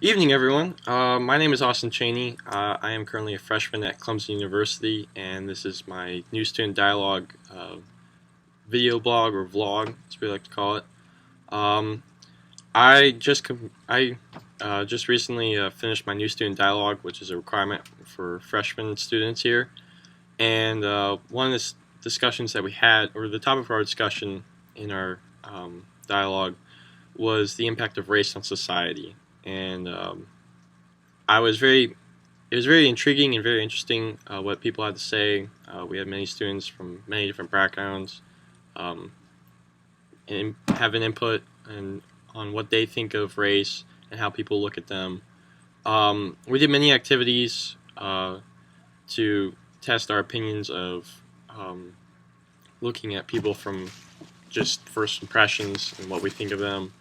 Evening, everyone. My name is Austin Cheney. I am currently a freshman at Clemson University, and this is my new student dialogue video blog or vlog, as we like to call it. Um, I just recently finished my new student dialogue, which is a requirement for freshman students here. And one of the discussions that we had, or the topic of our discussion in our dialogue, was the impact of race on society. And I was very it was very intriguing and very interesting what people had to say. We had many students from many different backgrounds um, and have an input on what they think of race and how people look at them. We did many activities to test our opinions of looking at people from just first impressions and what we think of them,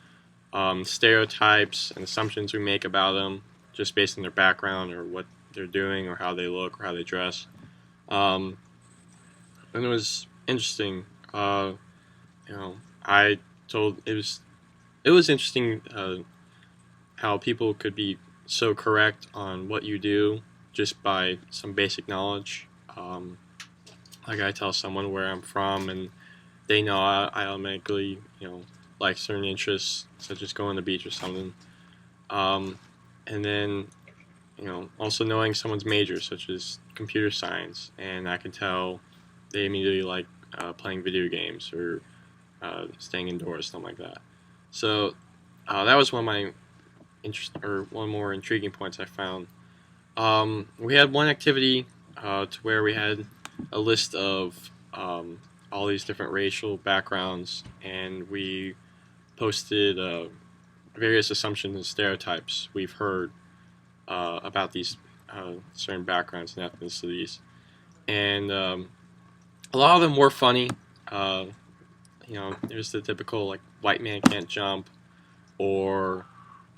stereotypes and assumptions we make about them just based on their background or what they're doing or how they look or how they dress. Um, and it was interesting. You know, I told it was interesting how people could be so correct on what you do just by some basic knowledge. Like I tell someone where I'm from, and they know I automatically like certain interests such as going to the beach or something. Um, and then also knowing someone's major, such as computer science, and I can tell they immediately like playing video games or staying indoors, something like that. So that was one of my one more intriguing points I found. We had one activity to where we had a list of all these different racial backgrounds, and we posted various assumptions and stereotypes we've heard about these certain backgrounds and ethnicities, and a lot of them were funny. Uh, there's the typical like white man can't jump, or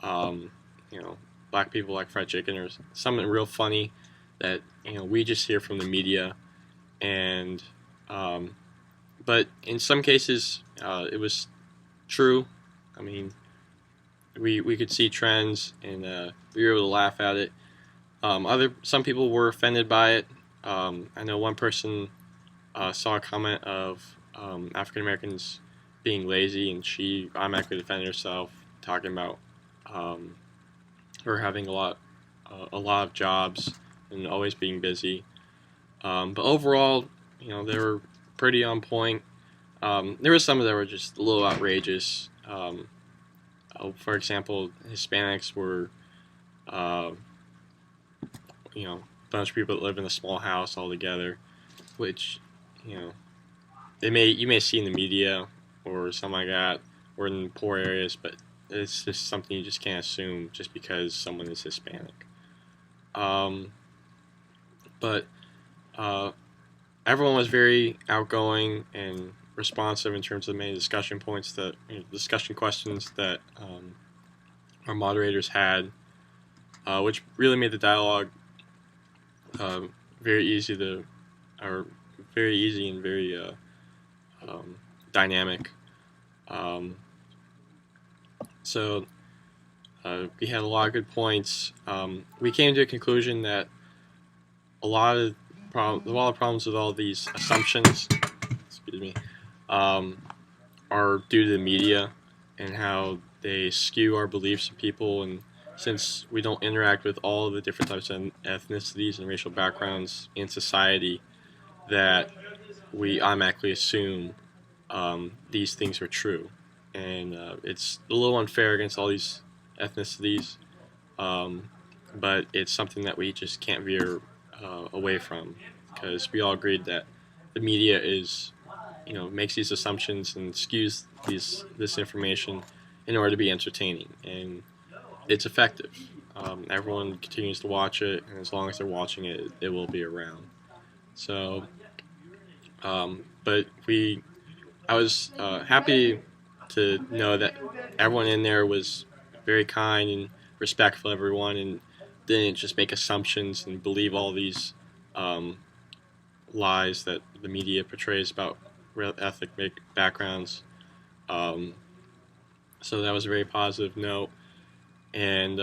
um, you know, black people like fried chicken, or something real funny that we just hear from the media, and um, but in some cases it was true. I mean, we could see trends, and we were able to laugh at it. Some people were offended by it. I know one person saw a comment of African Americans being lazy, and she automatically defended herself, talking about um, her having a lot of jobs and always being busy. But overall, they were pretty on point. There were some that were just a little outrageous. For example, Hispanics were, uh, a bunch of people that live in a small house all together, which, you know, you may see in the media or something like that, or in poor areas, but it's just something you just can't assume just because someone is Hispanic. Um, but uh, everyone was very outgoing and responsive in terms of the many discussion points that discussion questions that our moderators had, which really made the dialogue uh, very easy to, or very easy and very um, dynamic. Um, so we had a lot of good points. We came to a conclusion that a lot of problems with all these assumptions, excuse me, um, are due to the media and how they skew our beliefs of people. And since we don't interact with all of the different types of ethnicities and racial backgrounds in society, that we automatically assume these things are true. And it's a little unfair against all these ethnicities, um, but it's something that we just can't veer away from, because we all agreed that the media is, makes these assumptions and skews this information in order to be entertaining, and it's effective. Everyone continues to watch it, and as long as they're watching it, it will be around. So, but I was happy to know that everyone in there was very kind and respectful of everyone, and didn't just make assumptions and believe all these um, lies that the media portrays about real ethnic backgrounds. Um, so that was a very positive note, and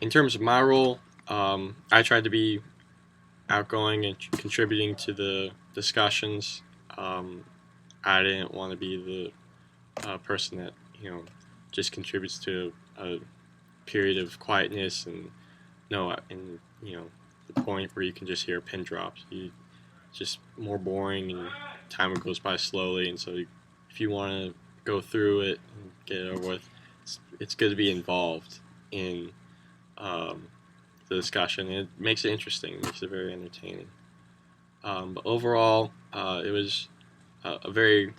In terms of my role, I tried to be outgoing and contributing to the discussions. I didn't want to be the person that just contributes to a period of quietness and the point where you can just hear a pin drop. It's just more boring and time goes by slowly. And so, if you want to go through it and get it over with, it's good to be involved in the discussion. It makes it interesting. It makes it very entertaining. But overall, it was a very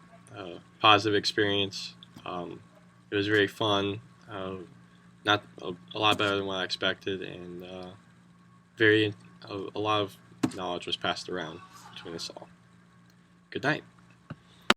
positive experience. It was very fun. Not a lot better than what I expected, and a lot of knowledge was passed around between us all. Good night.